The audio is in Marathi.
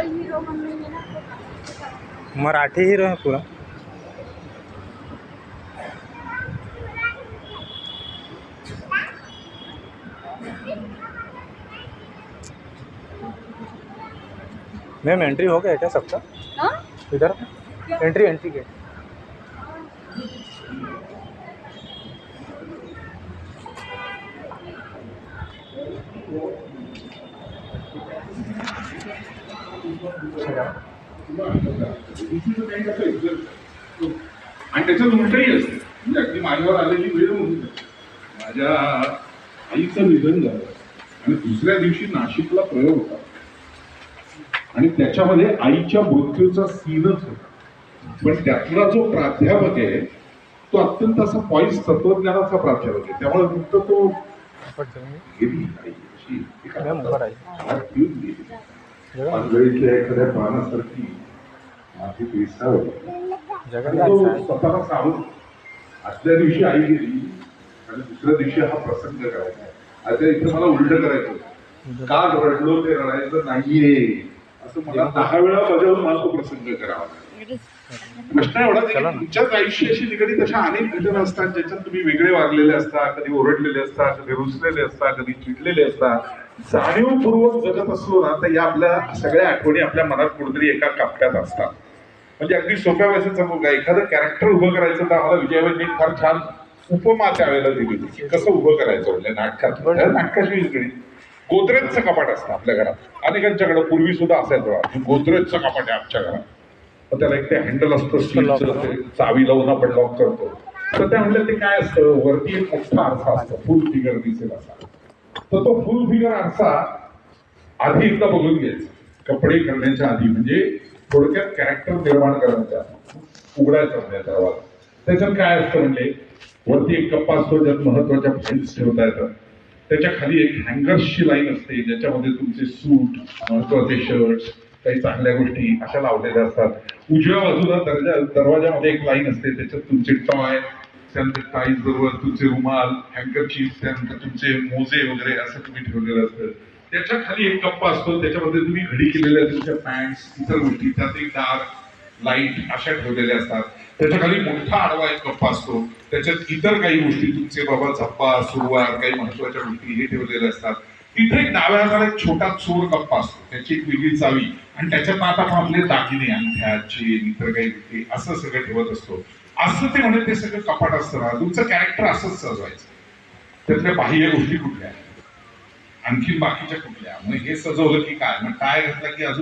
हीरो मम्मी ने ना मराठी हीरो है पूरा। मैम एंट्री हो गया क्या सबका? इधर एंट्री एंट्री गेट। आणि त्याच्यात उलटही असते. म्हणजे अगदी माझ्यावर आलेली वेळ होती. माझ्या आईचं निधन झालं आणि दुसऱ्या दिवशी नाशिकला प्रयोग होता आणि त्याच्यामध्ये आईच्या मृत्यूचा सीनच होता. पण त्यातला जो प्राध्यापक आहे तो अत्यंत असा पॉईस तत्वज्ञानाचा प्राध्यापक आहे. त्यामुळे फक्त तो गेली आई अशी पानगळीतल्या एखाद्या पानासारखी माझी पेसावली. स्वतःला सावरून आदल्या दिवशी आई गेली आणि दुसऱ्या दिवशी हा प्रसंग करायचा. आता इथे मला उलट करायचं. का रडलो ते रडायचं नाहीये असं मला 10 वेळा बजावून मला तो प्रसंग करावा. प्रश्न एवढा तुमच्याच आयुष्याशी निगडीत अशा अनेक घटना असतात ज्याच्यात तुम्ही वेगळे वागलेले असता, कधी ओरडलेले असता, कधी रुसलेले असता, कधी चिडलेले असता. जाणीवपूर्वक जगत असलो ना तर या आपल्या सगळ्या आठवणी आपल्या मनात कुठेतरी एका कप्प्यात असतात. म्हणजे अगदी सोप्या भाषेत सांगू का, एखादं कॅरेक्टर उभं करायचं तर आम्हाला विजयाबाईंनी फार छान उपमा त्यावेळेला दिली होती की कसं उभं करायचं म्हणजे नाटकाशी निगडीत. गोदरेजचं कपाट असतं आपल्या घरात. अनेकांच्याकडे पूर्वी सुद्धा असायचं गोदरेजचं कपाट आहे आमच्या घरात. त्याला एक ते हँडल असतं स्टीलचं, चावी लावून आपण लॉक करतो. तर त्या म्हणलं ते काय असतं, वरती एक मोठा आरसा असतो, फुल फिगर दिसेल असा. तर तो फुल फिगर आरसा आधी एकदा बघून घ्यायचा कपडे करण्याच्या आधी. म्हणजे थोडक्यात कॅरेक्टर निर्माण करायचा उघडायचा म्हणजे दरवाजा. त्याच्यात काय असतं म्हणजे वरती एक कप्पा असतो ज्यात महत्वाच्या फाईल्स ठेवता येतात. त्याच्या खाली एक हँगर्सची लाईन असते ज्याच्यामध्ये तुमचे सूट, महत्वाचे शर्ट्स, काही चांगल्या गोष्टी अशा लावलेल्या असतात. उजव्या बाजूला दरवाजामध्ये एक लाईन असते त्याच्यात तुमचे टॉय, त्यानंतर टाईज बरोबर तुमचे रुमाल, हँकरचीफ, त्यानंतर तुमचे मोजे वगैरे असं तुम्ही ठेवलेलं असतं. त्याच्या खाली एक कप्पा असतो त्याच्यामध्ये तुम्ही घडी केलेल्या तुमच्या पॅन्ट्स, इतर गोष्टी, त्यात एक डार्क, लाईट अशा ठेवलेल्या असतात. त्याच्या खाली मोठा आडवा एक कप्पा असतो त्याच्यात इतर काही गोष्टी तुमचे बाबा झप्पा, सुरुवात, काही महत्वाच्या गोष्टी हे ठेवलेल्या असतात. तिथे एक डाव्या हाताला एक छोटा चोर कप्पा असतो त्याची एक वेगळी चावी आणि त्याच्यात आता आपण आपले दागिने, अंगठ्या, चेन, इतर काही गोष्टी असं सगळं ठेवत असतो. असं ते म्हणजे ते सगळं कपाट असतं ना. तुमचं कॅरेक्टर असंच सजवायचं. त्यातल्या बाह्य गोष्टी कुठल्या, आणखी बाकीच्या कुठल्या, मग हे सजवलं की काय, मग काय घातलं की अजून